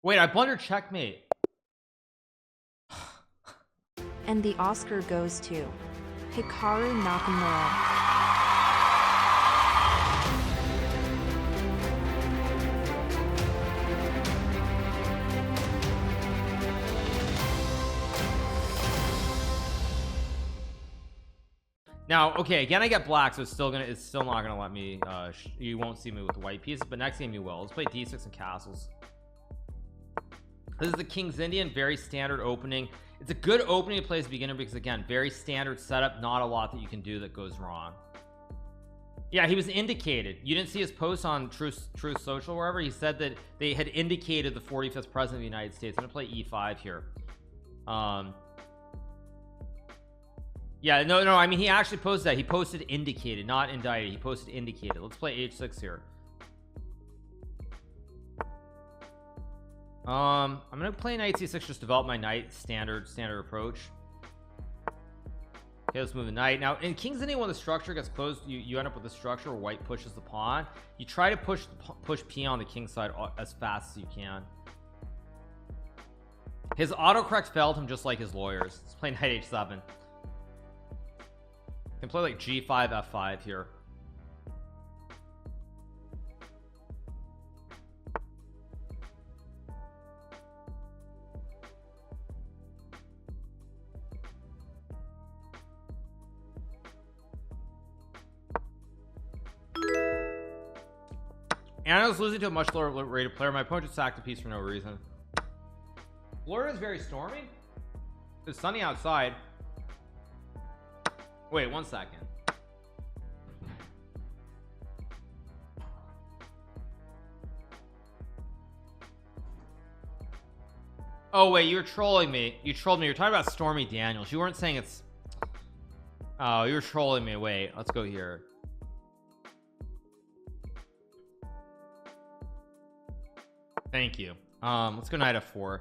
Wait, I blundered checkmate. And the Oscar goes to Hikaru Nakamura. Now, okay, again, I get black, so it's still not gonna let me. You won't see me with the white pieces, but next game you will. Let's play d6 and castles. This is the King's Indian, very standard opening. It's a good opening to play as a beginner because, again, very standard setup. Not a lot that you can do that goes wrong. Yeah, he was indicated. You didn't see his post on Truth Social, wherever he said that they had indicated the 45th president of the United States. I'm gonna play e5 here. Yeah, no, I mean, he actually posted that. He posted indicated, not indicted. He posted indicated. Let's play h6 here. I'm gonna play knight c6, just develop my knight, standard approach. Okay, let's move the knight. Now in King's Indian, when the structure gets closed, you end up with a structure where white pushes the pawn. You try to push p on the king side as fast as you can. His autocorrect failed him just like his lawyers. Let's play knight h7. Can play like g5 f5 here. And I was losing to a much lower rated player. My opponent just sacked a piece for no reason. Florida is very stormy. It's sunny outside. Wait 1 second. Oh wait, you were trolling me. You trolled me. You're talking about Stormy Daniels. You weren't saying it's. Oh, you were trolling me. Wait, let's go here. Thank you. Let's go knight f4.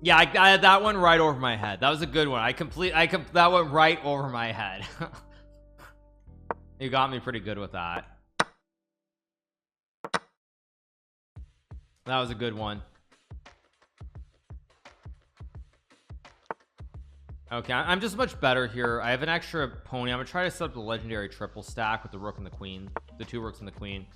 Yeah, I had that one right over my head. That was a good one. That went right over my head. You got me pretty good with that. That was a good one. Okay, I'm just much better here. I have an extra pony. I'm gonna try to set up the legendary triple stack with the rook and the queen, the 2 rooks and the queen.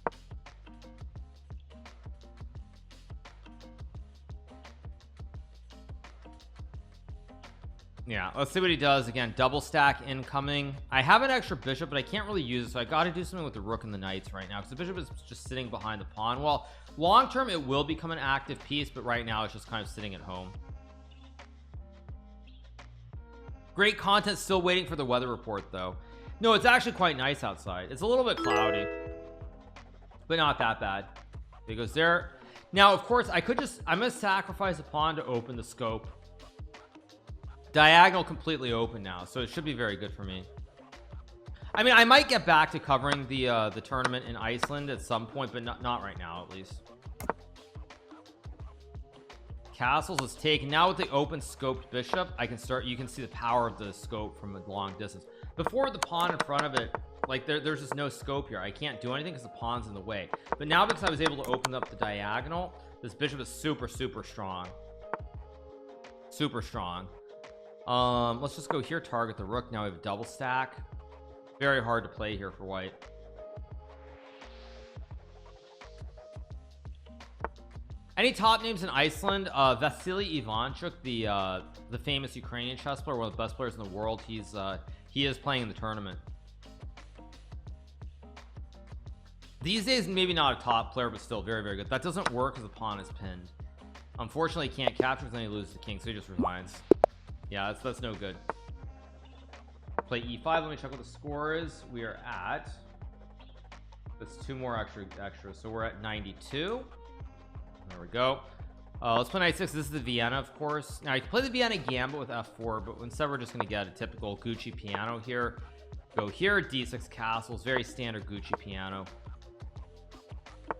Yeah, let's see what he does. Again, double stack incoming. I have an extra bishop, but I can't really use it, so I got to do something with the rook and the knights right now, because the bishop is just sitting behind the pawn. Well, long term it will become an active piece, but right now it's just kind of sitting at home. Great content. Still waiting for the weather report though. No, it's actually quite nice outside. It's a little bit cloudy, but not that bad. He goes there. Now of course I'm gonna sacrifice a pawn to open the scope. Diagonal completely open now, so it should be very good for me. I mean, I might get back to covering the tournament in Iceland at some point, but not right now at least. Castles is taken. Now with the open scoped bishop, I can start. You can see the power of the scope from a long distance. Before, the pawn in front of it, like there's just no scope here. I can't do anything because the pawn's in the way. But now because I was able to open up the diagonal, this bishop is super strong. Super strong. Let's just go here, target the rook. Now we have a double stack. Very hard to play here for white. Any top names in Iceland? Vasily Ivanchuk, the famous Ukrainian chess player, one of the best players in the world. He is playing in the tournament. These days, maybe not a top player, but still very good. That doesn't work because the pawn is pinned. Unfortunately, he can't capture because then he loses the king, so he just resigns. Yeah, that's no good. Play e5. Let me check what the score is. We are at. That's 2 more extras, so we're at 92. There we go. Let's play knight 6. This is the Vienna, of course. Now you can play the Vienna Gambit with f4, but instead we're just going to get a typical Gucci piano here. Go here, d6 castles, very standard Gucci piano.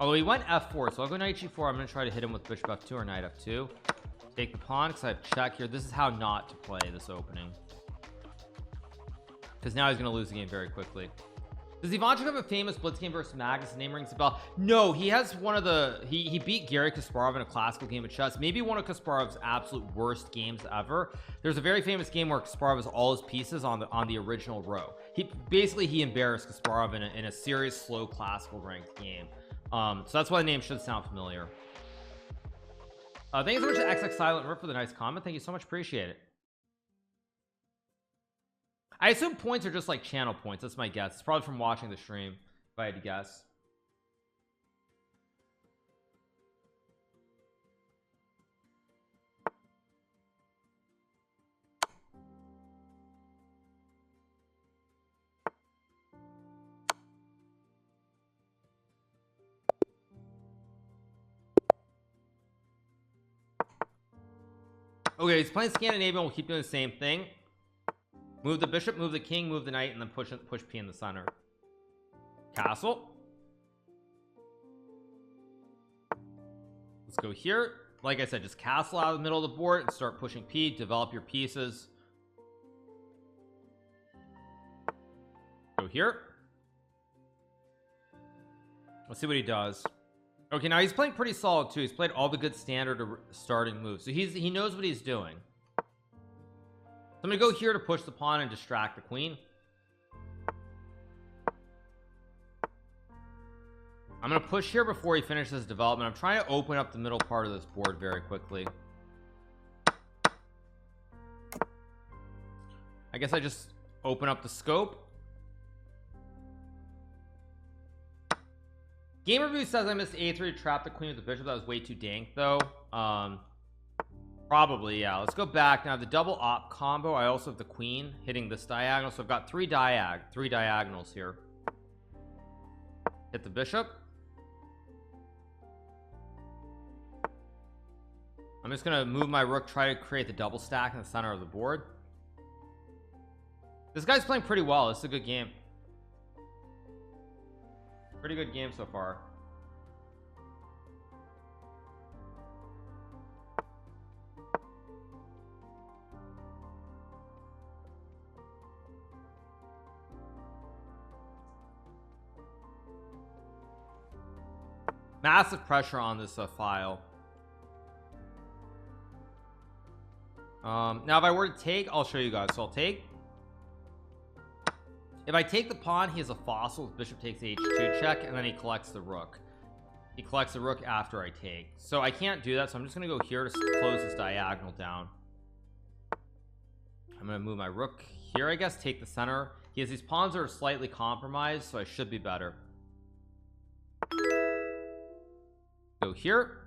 Although he went f4, so I'll go knight g4. I'm going to try to hit him with bishop f2 or knight f2. Take the pawn because I have check here. This is how not to play this opening, because now he's going to lose the game very quickly. Does Ivanchuk have a famous blitz game versus Magnus? The name rings a bell. No, he has one of the he beat Garry Kasparov in a classical game of chess, maybe one of Kasparov's absolute worst games ever. There's a very famous game where Kasparov has all his pieces on the original row. He embarrassed Kasparov in a serious slow classical ranked game. So that's why the name should sound familiar. Thank you so much to XX Silent Rip for the nice comment. Thank you so much, appreciate it. I assume points are just like channel points. That's my guess. It's probably from watching the stream, if I had to guess. Okay, he's playing Scandinavian. We'll keep doing the same thing. Move the bishop, move the king, move the knight, and then push P in the center. Castle. Let's go here. Like I said, just castle out of the middle of the board and start pushing P. Develop your pieces. Go here. Let's see what he does. Okay, now he's playing pretty solid too. He's played all the good standard starting moves, so he knows what he's doing. So I'm gonna go here to push the pawn and distract the queen. I'm gonna push here before he finishes development. I'm trying to open up the middle part of this board very quickly. I guess I just open up the scope. Game review says I missed a3 to trap the queen with the bishop. That was way too dank though. Probably, yeah. Let's go back now. The double op combo, I also have the queen hitting this diagonal, so I've got three diagonals here. Hit the bishop. I'm just gonna move my rook, try to create the double stack in the center of the board. This guy's playing pretty well. This is a good game. Pretty good game so far. Massive pressure on this file. Now if I were to take, I'll show you guys. So I'll take. If I take the pawn, he has a fossil. His bishop takes h2 check, and then he collects the rook. He collects the rook after I take. So I can't do that, so I'm just gonna go here to close this diagonal down. I'm gonna move my rook here, I guess, take the center. He has these pawns that are slightly compromised, so I should be better. Go here.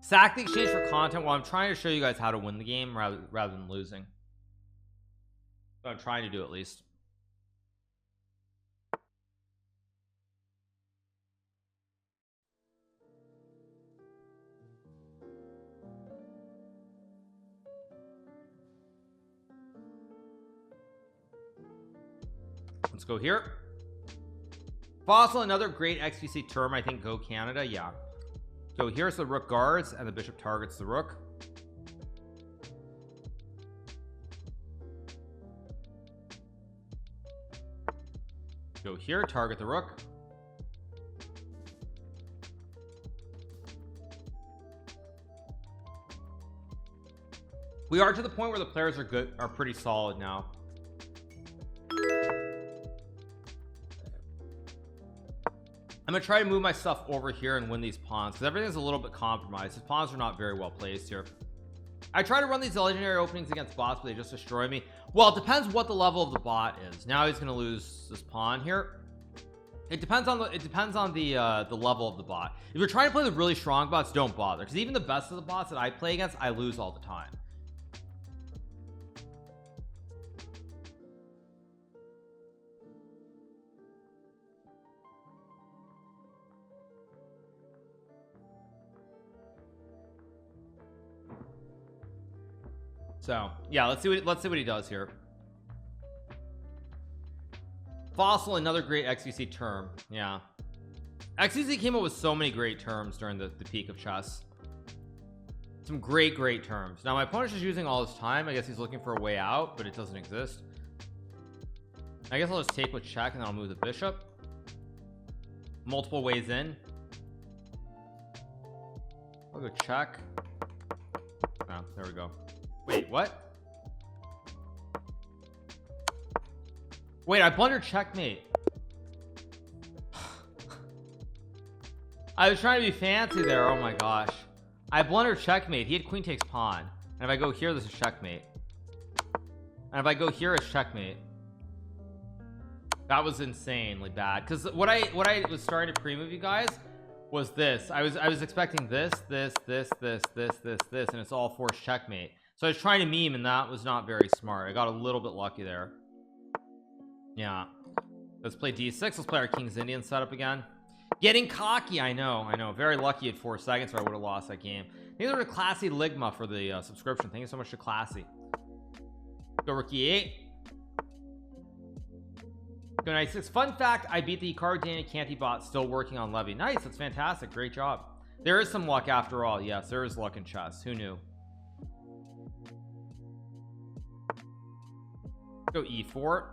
Sack the exchange for content. Well, I'm trying to show you guys how to win the game rather than losing. So I'm trying to do at least. Let's go here. Fossil, another great XQC term. I think go Canada. Yeah. So here's the rook guards and the bishop targets the rook. Go here, target the rook. We are to the point where the players are pretty solid now. I'm gonna try to move my stuff over here and win these pawns because everything's a little bit compromised. His pawns are not very well placed here. I try to run these legendary openings against bots, but they just destroy me. Well, it depends what the level of the bot is. Now he's gonna lose this pawn here. It depends on the level of the bot. If you're trying to play with really strong bots, don't bother, because even the best of the bots that I play against, I lose all the time. So yeah, let's see what he does here. Fossil, another great XQC term. Yeah, XQC came up with so many great terms during the peak of chess. Some great terms. Now my opponent's just using all his time. I guess he's looking for a way out, but it doesn't exist. I guess I'll just take with check and then I'll move the bishop. Multiple ways in. I'll go check. Oh, there we go. Wait, what? Wait, I blundered checkmate. I was trying to be fancy there. Oh my gosh. I blundered checkmate. He had queen takes pawn. And if I go here, this is checkmate. And if I go here, it's checkmate. That was insanely bad. Because what I was starting to pre-move you guys was this. I was expecting this, and it's all forced checkmate. So I was trying to meme, and that was not very smart. I got a little bit lucky there. Yeah. Let's play d6. Let's play our King's Indian setup again. Getting cocky. I know. Very lucky at 4 seconds, or I would have lost that game. Thank you to Classy Ligma for the subscription. Thank you so much to Classy. Go rook e8. Go knight 6. Fun fact, I beat the Hikaru Danish Gambit bot, still working on Levy. Nice, that's fantastic. Great job. There is some luck after all. Yes, there is luck in chess. Who knew? Go e4.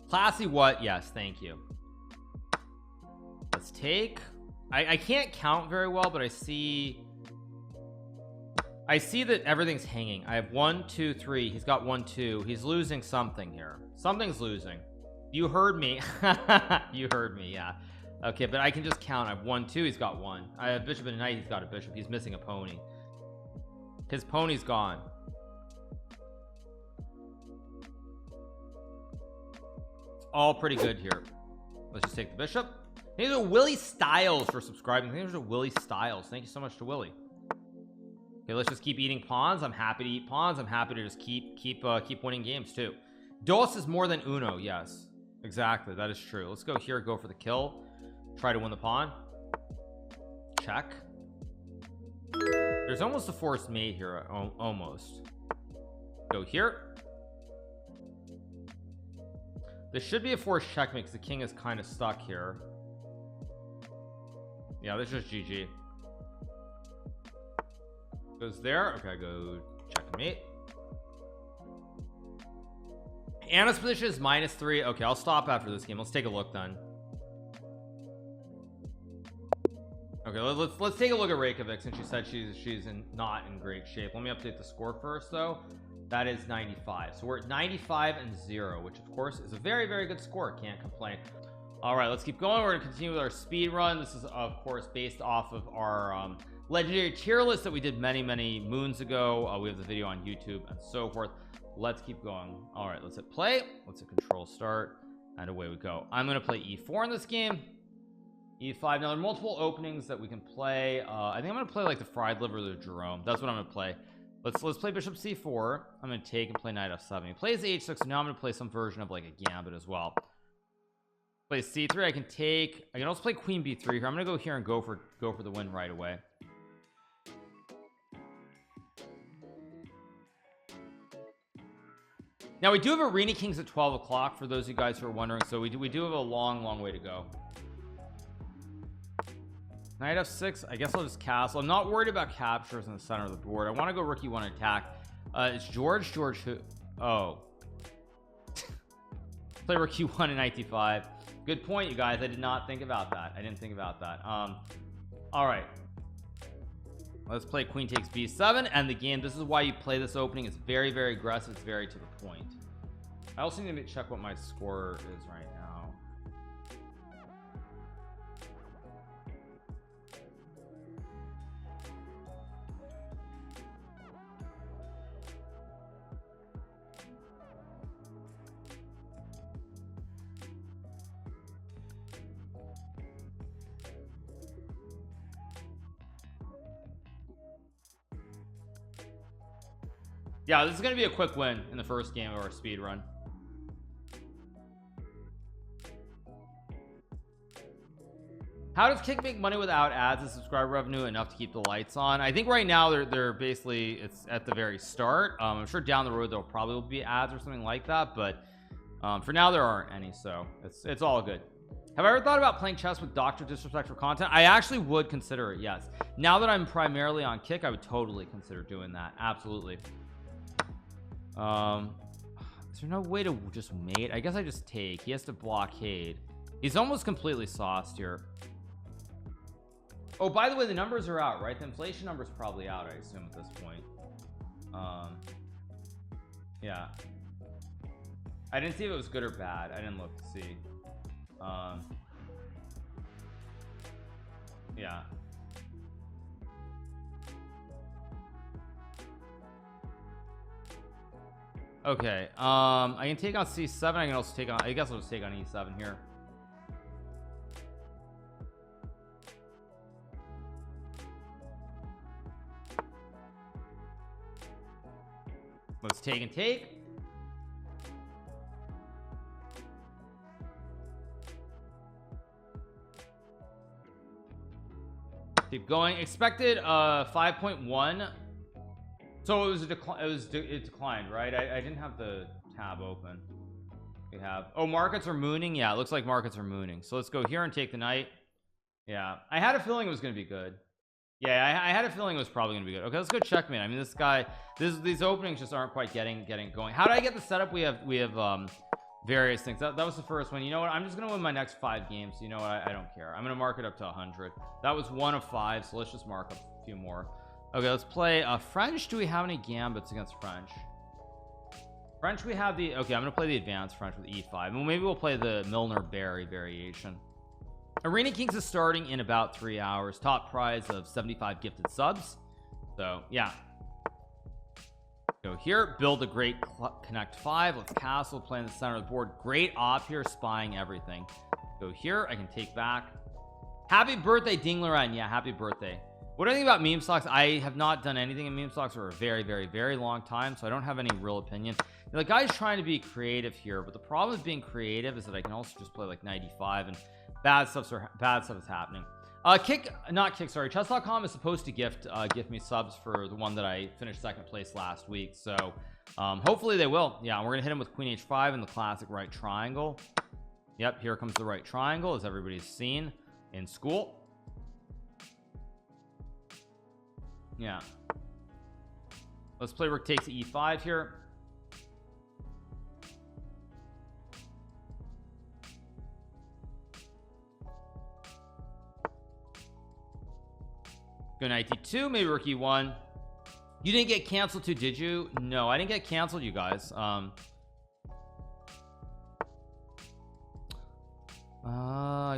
Classy what? Yes, thank you. Let's take. I can't count very well, but I see that everything's hanging. I have 1 2 3. He's got 1 2. He's losing something here. Something's losing. You heard me. You heard me. Yeah. Okay, but I can just count. I have 1 2. He's got 1. I have bishop and a knight. He's got a bishop. He's missing a pony. His pony's gone. It's all pretty good here. Let's just take the bishop. Thank you to Willie Styles for subscribing. Thank you to Willie Styles. Thank you so much to Willie. Okay, let's just keep eating pawns. I'm happy to eat pawns. I'm happy to just keep winning games too. Dos is more than uno. Yes, exactly. That is true. Let's go here. Go for the kill. Try to win the pawn. Check. There's almost a forced mate here. Almost. Go here. This should be a forced checkmate because the king is kind of stuck here. Yeah, this is just GG. Goes there. Okay, I go checkmate. Anna's position is -3. Okay, I'll stop after this game. Let's take a look then. Okay, let's take a look at Reykjavik since she said she's not in great shape. Let me update the score first though. That is 95. So we're at 95-0, which of course is a very, very good score. Can't complain. All right, let's keep going. We're gonna continue with our speed run. This is of course based off of our legendary tier list that we did many moons ago. We have the video on YouTube and so forth. Let's keep going. All right, let's hit play. Let's hit control start, and away we go. I'm gonna play e4 in this game. e5. Now there are multiple openings that we can play. I think I'm gonna play like the fried liver or the Jerome. That's what I'm gonna play. Let's play bishop c4. I'm gonna take and play knight f7. He plays h6, so now I'm gonna play some version of like a gambit as well. Play c3. I can also play queen b3 here. I'm gonna go here and go for the win right away. Now we do have Arena Kings at 12 o'clock for those of you guys who are wondering. So we do have a long way to go. Knight f6. I guess I'll just castle. I'm not worried about captures in the center of the board. I want to go rook e1 attack. It's George who play rook e1 and knight d5. Good point, you guys. I did not think about that. I didn't think about that. All right, let's play queen takes b7 and the game. This is why you play this opening. It's very aggressive. It's very to the point. I also need to check what my score is right now. Yeah, this is going to be a quick win in the first game of our speed run. How does Kick make money without ads and subscriber revenue enough to keep the lights on? I think right now they're basically, it's at the very start. I'm sure down the road there'll probably be ads or something like that, but for now there aren't any, so it's all good. Have I ever thought about playing chess with Dr. Disrespect for content? I actually would consider it, yes. Now that I'm primarily on Kick, I would totally consider doing that. Absolutely. Is there no way to just mate? I guess I just take. He has to blockade. He's almost completely sauced here. Oh, by the way, the numbers are out, right? The inflation number's probably out, I assume, at this point. Yeah. I didn't see if it was good or bad. I didn't look to see. Yeah. Okay. I can take on C7. I can also take on, I guess I'll just take on E7 here. Let's take and take. Keep going. Expected 5.1. So it was a decline. It declined, right? I didn't have the tab open. We have, oh, markets are mooning. Yeah, it looks like markets are mooning. So let's go here and take the knight. Yeah, I had a feeling it was going to be good. Yeah, I had a feeling it was probably gonna be good. Okay, let's go checkmate. I mean, this guy, these openings just aren't quite getting going. How did I get the setup? We have various things. That was the first one. You know what, I'm just gonna win my next 5 games. You know what, I don't care. I'm gonna mark it up to 100. That was 1 of 5, so let's just mark up a few more. Okay, let's play French. Do we have any gambits against French? We have the, okay, I'm gonna play the advanced French with E5. Well, maybe we'll play the Milner Berry variation. Arena Kings is starting in about 3 hours. Top prize of 75 gifted subs. So yeah, go here, build a great connect 5. Let's castle, play in the center of the board. Great op here, spying everything. Go here, I can take back. Happy birthday, Dingleran. Yeah, happy birthday. What do I think about meme stocks? I have not done anything in meme stocks for a very long time, so I don't have any real opinion. The guy's trying to be creative here, but the problem with being creative is that I can also just play like 95 and bad stuff is happening. Sorry, chess.com is supposed to gift me subs for the one that I finished 2nd place last week, so hopefully they will. Yeah, we're gonna hit him with queen h5 in the classic right triangle. Yep, here comes the right triangle, as everybody's seen in school. Yeah, let's play rook takes e5 here. Go knight d2, maybe rook e1. You didn't get canceled too, did you? No, I didn't get canceled, you guys. I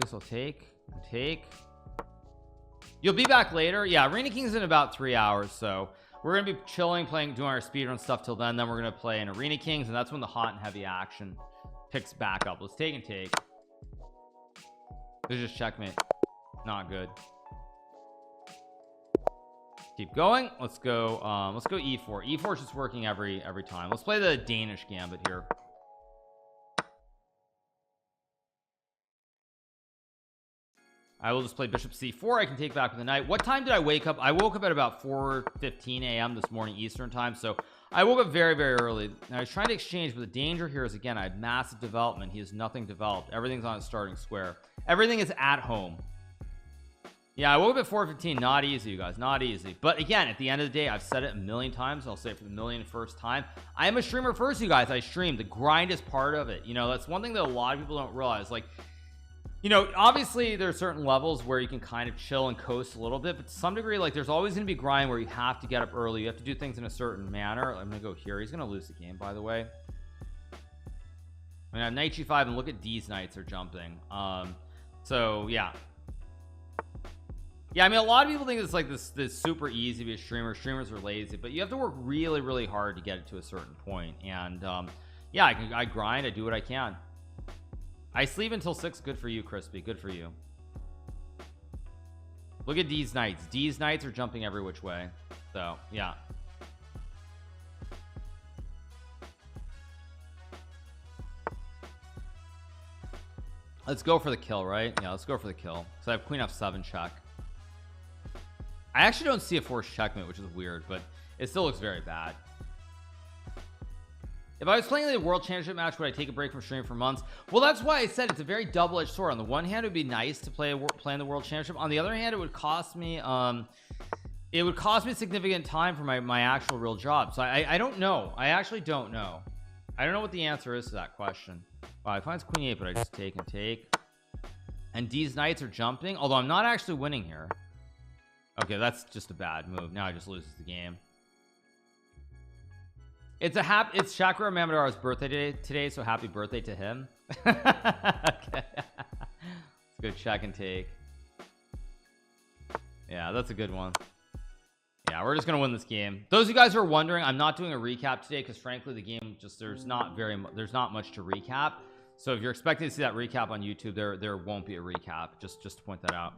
guess I'll take. You'll be back later. Yeah, Arena King's in about 3 hours, so we're gonna be chilling, doing our speedrun stuff till then. Then we're gonna play in Arena Kings, and that's when the hot and heavy action picks back up. Let's take and take. This is just checkmate. Not good. Keep going. Let's go e4. E4 is just working every time. Let's play the Danish Gambit here. I will just play bishop c4. I can take back with the knight. What time did I wake up? I woke up at about 4:15 a.m. this morning Eastern time, so I woke up very early. And I was trying to exchange, but the danger here is, again, I have massive development. He has nothing developed. Everything's on its starting square. Everything is at home. Yeah, I woke up at 4:15. Not easy, you guys, not easy. But again, at the end of the day, I've said it a million times. I'll say it for the 1,000,001st time. I am a streamer first, you guys. I stream. The grind is part of it. You know, that's one thing that a lot of people don't realize. Like, you know, obviously there are certain levels where you can kind of chill and coast a little bit, but to some degree, like, there's always going to be grind where you have to get up early. You have to do things in a certain manner. I'm gonna go here. He's gonna lose the game, by the way. I mean, knight g5, and look at these knights are jumping. So yeah, I mean, a lot of people think it's like this super easy to be a streamer. Streamers are lazy, but you have to work really hard to get it to a certain point. And yeah, I grind. I do what I can. I sleep until 6. Good for you, Crispy. Good for you. Look at these knights. These knights are jumping every which way. So yeah, let's go for the kill, right? Yeah, let's go for the kill. So I have queen f7 check. I actually don't see a forced checkmate, which is weird, but it still looks very bad. If I was playing the world championship match, would I take a break from streaming for months? Well, that's why I said it's a very double-edged sword. On the one hand, it would be nice to play in the world championship. On the other hand, it would cost me significant time for my actual real job. So I don't know. I actually don't know. I don't know what the answer is to that question. Wow, I find it's queen 8, but I just take and take. And these knights are jumping, although I'm not actually winning here. Okay, that's just a bad move. Now I just loses the game. It's Shakura Mamadara's birthday today, so happy birthday to him. Okay. Let's go check and take. Yeah, that's a good one. Yeah, we're just gonna win this game. Those of you guys who are wondering, I'm not doing a recap today because frankly the game just there's not much to recap. So if you're expecting to see that recap on YouTube, there won't be a recap. Just to point that out.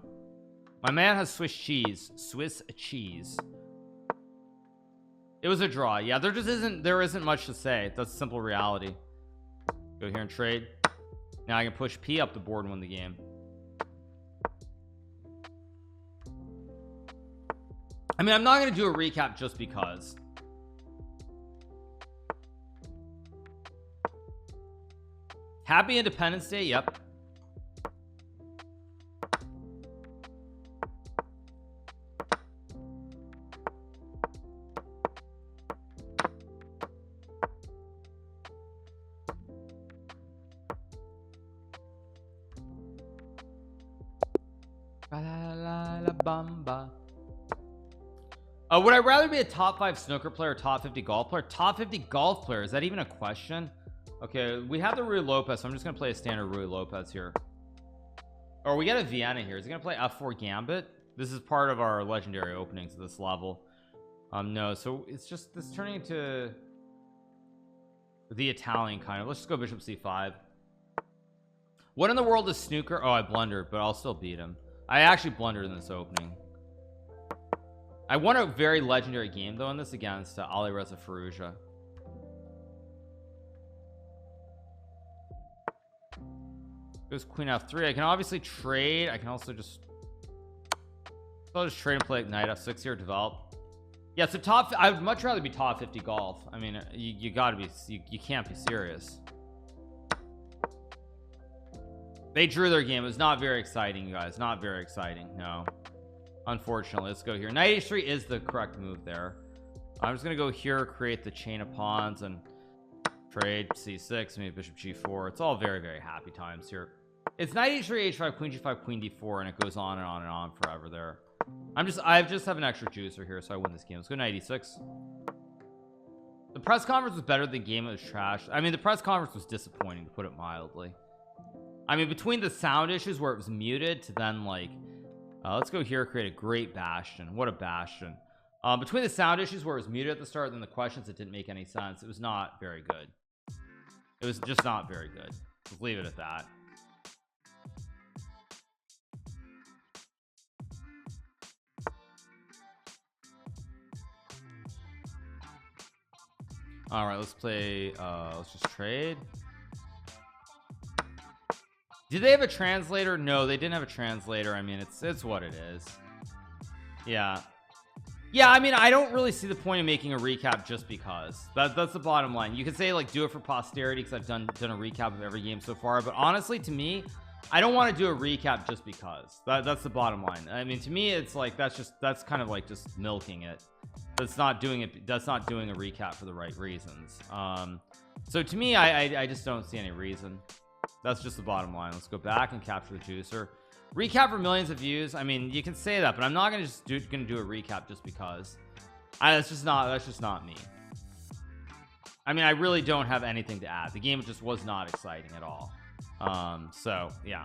My man has Swiss cheese. It was a draw. Yeah, there isn't much to say. That's a simple reality. Go here and trade. Now I can push P up the board and win the game. I mean, I'm not going to do a recap just because. Happy Independence Day. Yep. Would I rather be a top 5 snooker player or top 50 golf player? Top 50 golf player, is that even a question? Okay, we have the Ruy Lopez, so I'm just gonna play a standard Ruy Lopez here. Or we got a Vienna here. Is he gonna play F4 Gambit? This is part of our legendary openings at this level. No, so it's just this turning into the Italian kind of. Let's just go bishop c5. What in the world is snooker? Oh, I blundered, but I'll still beat him. I actually blundered in this opening. I won a very legendary game though in this against Ali Reza Firouzja. Goes queen f3. I can obviously trade. I can also just I'll just trade and play like knight f6 here, develop. Yeah, so I would much rather be top 50 golf. I mean, you gotta be, you can't be serious. They drew their game. It was not very exciting, you guys. Not very exciting. No, unfortunately. Let's go here. Knight h3 is the correct move there. I'm just gonna go here, create the chain of pawns and trade c6, maybe bishop g4. It's all very, very happy times here. It's knight h3, h5, queen g5, queen d4, and it goes on and on and on forever there. I just have an extra juicer here, so I win this game. Let's go knight e6. The press conference was better than the game. It was trash. I mean, the press conference was disappointing, to put it mildly. I mean, between the sound issues where it was muted to then like let's go here, create a great bastion. What a bastion. Between the sound issues where it was muted at the start and then the questions that didn't make any sense, it was not very good. It was just not very good. Let's leave it at that. All right, let's play let's just trade. Did they have a translator? No, they didn't have a translator. I mean, it's what it is. Yeah, I mean, I don't really see the point of making a recap just because. That's the bottom line. You could say like do it for posterity because I've done a recap of every game so far, but honestly, to me, I don't want to do a recap just because. That's the bottom line. I mean, to me, it's like that's kind of like just milking it. That's not doing a recap for the right reasons. So to me, I just don't see any reason. That's just the bottom line. Let's go back and capture the juicer. Recap for millions of views. I mean, you can say that, but I'm not gonna do a recap just because. That's just not me. I mean, I really don't have anything to add. The game just was not exciting at all. So yeah,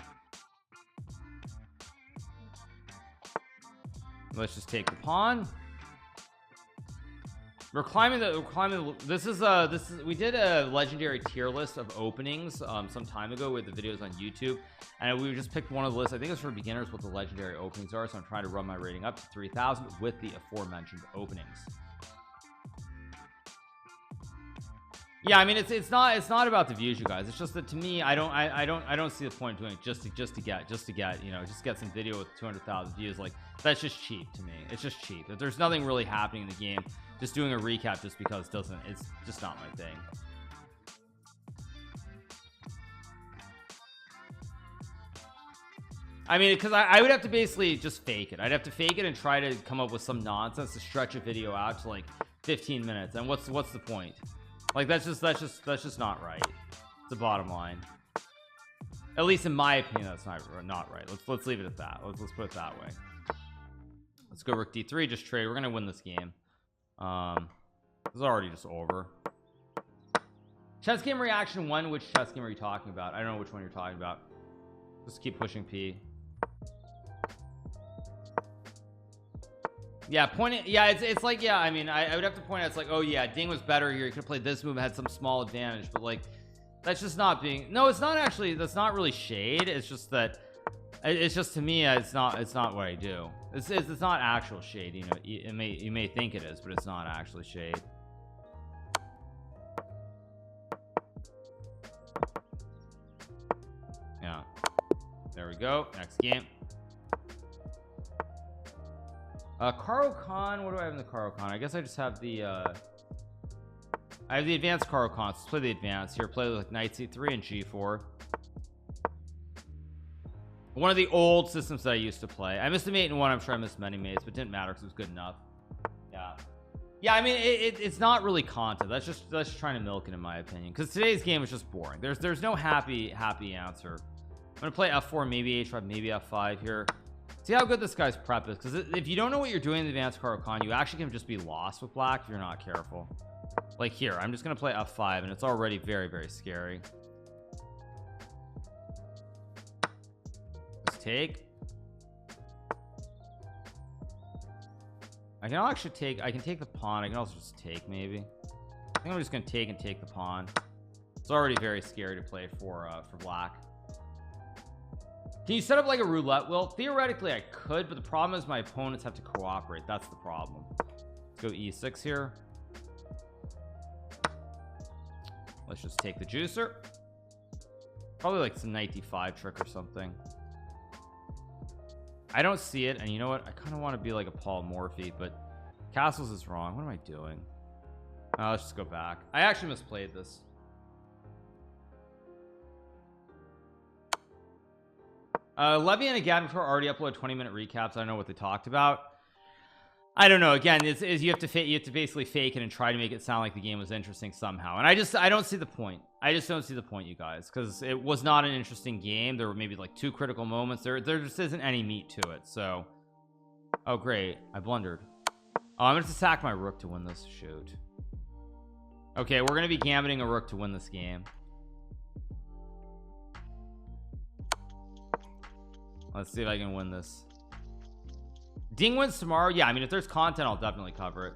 let's just take the pawn. We're climbing this is we did a legendary tier list of openings some time ago with the videos on YouTube, and we just picked one of the lists. I think it's for beginners what the legendary openings are, so I'm trying to run my rating up to 3,000 with the aforementioned openings. Yeah, I mean, it's not about the views, you guys. It's just that to me, I don't see the point of doing it just to get you know, just get some video with 200,000 views. Like, that's just cheap to me. It's just cheap. If there's nothing really happening in the game, just doing a recap just because it's just not my thing. I mean, because I would have to basically just fake it. I'd have to fake it and try to come up with some nonsense to stretch a video out to like 15 minutes. And what's the point? Like that's just not right. It's the bottom line. At least in my opinion, that's not right. Let's leave it at that. Let's put it that way. Let's go rook d3, just trade. We're gonna win this game. This is already just over. Chess game reaction 1. Which chess game are you talking about? I don't know which one you're talking about. Just keep pushing P. Yeah, point it. Yeah, it's like, yeah, I mean, I would have to point out, it's like, oh yeah, Ding was better here. He could have played this move, had some small advantage, but like, that's just not being, no, it's not actually, that's not really shade. It's just that, it's just, to me, it's not what I do. It's not actual shade, you know. You may think it is, but it's not actually shade. Yeah, there we go. Next game. Caro-Kann. What do I have in the Caro-Kann? I guess I just have the I have the advanced Caro-Kann. Let's play the advanced here. Play like knight c3 and g4. One of the old systems that I used to play. I missed a mate in one. I'm sure I missed many mates, but didn't matter because it was good enough. Yeah, I mean, it's not really content. That's just trying to milk it, in my opinion, because today's game is just boring. There's no happy answer. I'm gonna play f4, maybe h5, maybe f5 here. See how good this guy's prep is, because if you don't know what you're doing in the advanced Caro-Kann, you actually can just be lost with black if you're not careful. Like here, I'm just gonna play f5, and it's already very, very scary. Just take. I can actually take, I can take the pawn. I can also just take, maybe. I think I'm just gonna take and take the pawn. It's already very scary to play for black. Can you set up like a roulette wheel? Theoretically I could, but the problem is my opponents have to cooperate. That's the problem. Let's go e6 here. Let's just take the juicer. Probably like some knight d5 trick or something. I don't see it, and you know what, I kind of want to be like a Paul Morphy, but castles is wrong. What am I doing? Let's just go back. I actually misplayed this. Levy and Gambit already uploaded 20-minute recaps. I don't know what they talked about. I don't know. Again, you have to basically fake it and try to make it sound like the game was interesting somehow, and I don't see the point. I just don't see the point, you guys, because it was not an interesting game. There were maybe like 2 critical moments. There just isn't any meat to it. So, oh great, I blundered. Oh, I'm gonna have to sack my rook to win this. Shoot. Okay, we're gonna be gambiting a rook to win this game. Let's see if I can win this. Ding wins tomorrow. Yeah, I mean, if there's content, I'll definitely cover it.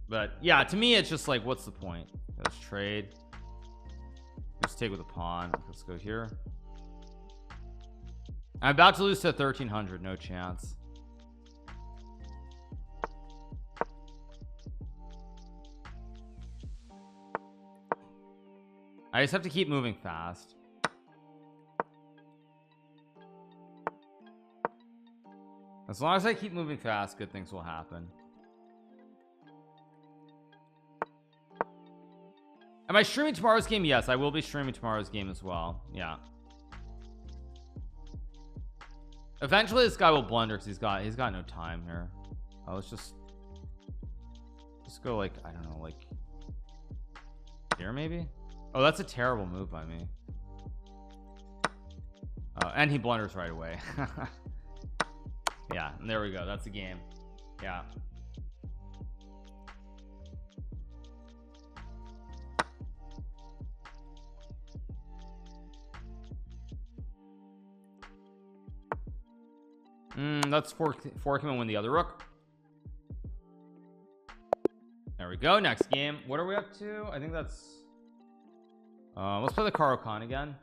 But yeah, to me, it's just like, what's the point? Let's trade. Just take with a pawn. Let's go here. I'm about to lose to 1300. No chance. I just have to keep moving fast. As long as I keep moving fast, good things will happen. Am I streaming tomorrow's game? Yes, I will be streaming tomorrow's game as well. Yeah. Eventually this guy will blunder because he's got no time here. Oh, let's just go like, I don't know, like here maybe. Oh, that's a terrible move by me. And he blunders right away. Yeah, and there we go. That's the game. Yeah. Let's fork him and win the other rook. There we go. Next game. What are we up to? I think that's let's play the Caro-Kann again.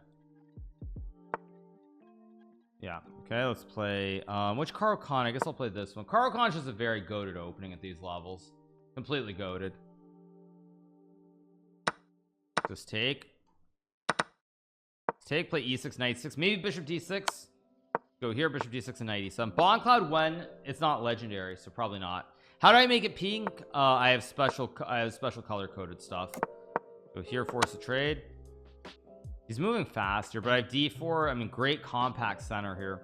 Yeah, okay, let's play which Caro-Kann? I guess I'll play this one. Caro-Kann is just a very goated opening at these levels. Completely goated. Just take. Take, play e6, knight 6, maybe bishop d6. Go here, bishop d6 and knight e7. Bond Cloud when it's not legendary, so probably not. How do I make it pink? I have special color coded stuff. Go here, force a trade. He's moving faster, but I have d4. I mean, great compact center here.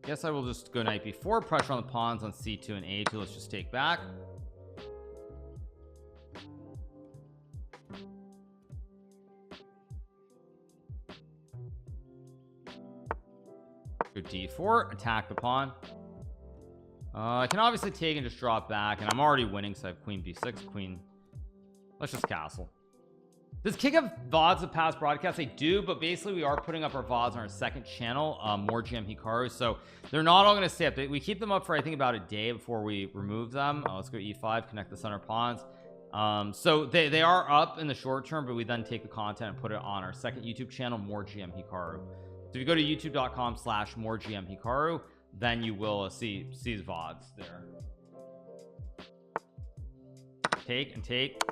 Guess I will just go knight b4, pressure on the pawns on c2 and a2. Let's just take back. Go d4, attack the pawn. I can obviously take and just drop back, and I'm already winning, so I have queen b6, queen. Let's just castle. Does Kick have VODs of past broadcasts? They do, but basically we are putting up our VODs on our second channel, more GMHikaru, so they're not all going to stay up. We keep them up for I think about a day before we remove them. Let's go e5, connect the center pawns. So they are up in the short term, but we then take the content and put it on our second YouTube channel, more GMHikaru. So if you go to youtube.com/moregmhikaru, then you will see the VODs there. Take and take.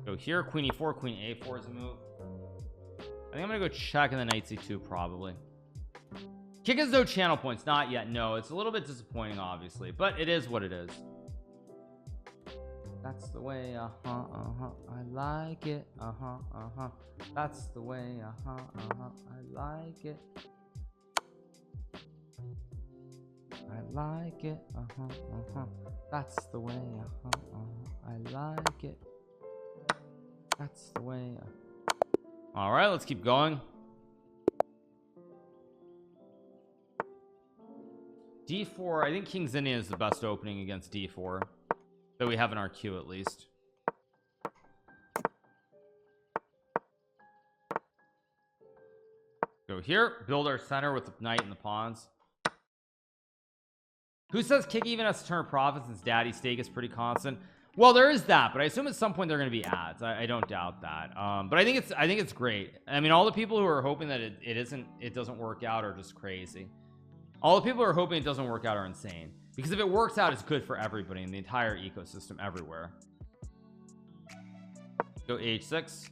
Go here, queen e4, queen a4 is a move. I think I'm gonna go check in the knight c2 probably. Kick has no channel points, not yet. No, it's a little bit disappointing obviously, but it is what it is. That's the way, I like it, that's the way, I like it, I like it, that's the way, I like it, that's the way. All right, let's keep going. d4, I think King's Indian is the best opening against d4 that we have in our queue at least. Go here, build our center with the knight and the pawns. Who says Kick even has to turn profit since daddy stake is pretty constant? Well, there is that, but I assume at some point they're going to be ads. I don't doubt that. But I think it's great. I mean, all the people who are hoping that it doesn't work out are just crazy. All the people who are hoping it doesn't work out are insane, because if it works out, it's good for everybody in the entire ecosystem everywhere. Go h6,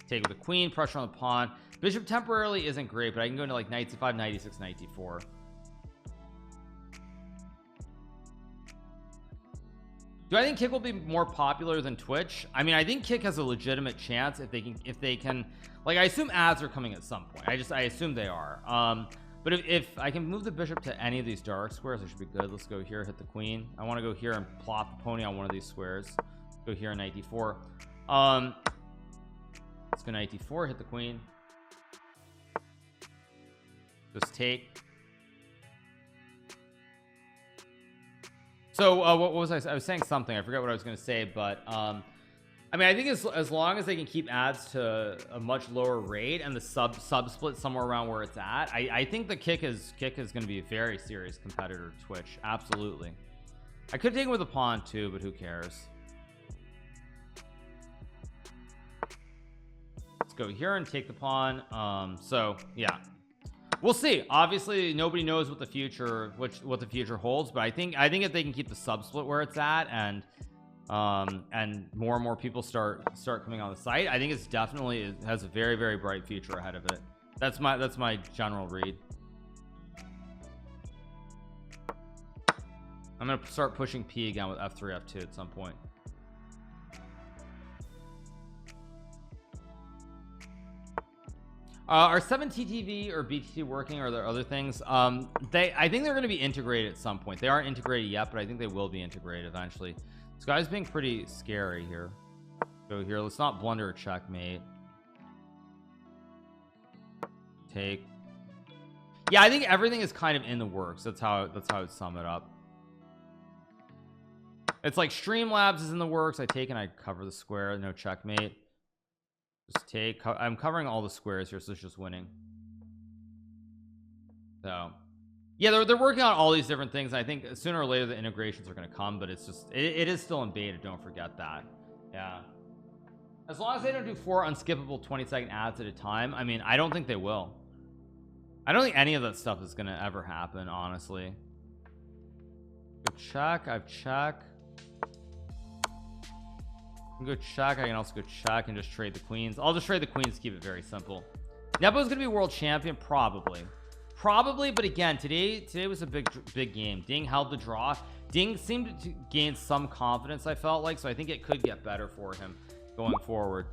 take with the queen, pressure on the pawn. Bishop temporarily isn't great, but I can go into like knight c5, knight e6, knight d4. Do I think Kick will be more popular than Twitch? I mean, I think Kick has a legitimate chance if they can, like, I assume ads are coming at some point. I assume they are. But if I can move the bishop to any of these dark squares, it should be good. Let's go here, hit the queen. I want to go here and plot the pony on one of these squares. Go here, knight d4. Let's go knight d4, hit the queen. Just take. So what was I was saying something, I forgot what I was going to say, but I mean, I think as long as they can keep ads to a much lower rate and the sub split somewhere around where it's at, I think the Kick is going to be a very serious competitor to Twitch. Absolutely. I could take him with a pawn too, but who cares? Let's go here and take the pawn. So yeah, we'll see. Obviously nobody knows what the future holds, but I think if they can keep the sub split where it's at, and more and more people start coming on the site, I think it's definitely, it has a very, very bright future ahead of it. That's my general read. I'm gonna start pushing P again with f3 f2 at some point. Are 7TTV or BTT working, or are there other things? I think they're going to be integrated at some point. They aren't integrated yet, but I think they will be integrated eventually. This guy's being pretty scary here. Go here, let's not blunder a checkmate. Take. Yeah, I think everything is kind of in the works. That's how I'd sum it up. It's like Streamlabs is in the works. I take and I cover the square, no checkmate. Just take. I'm covering all the squares here, so it's just winning. So yeah, they're working on all these different things. I think sooner or later the integrations are going to come, but it's just it is still in beta, don't forget that. Yeah, as long as they don't do 4 unskippable 20-second ads at a time. I mean, I don't think they will. I don't think any of that stuff is going to ever happen, honestly. Go check. I've check. I can go check. I can also go check and just trade the queens. I'll just trade the queens to keep it very simple. Nepo's gonna be world champion, probably, but again, today was a big game. Ding held the draw. Ding seemed to gain some confidence, I felt like, so I think it could get better for him going forward.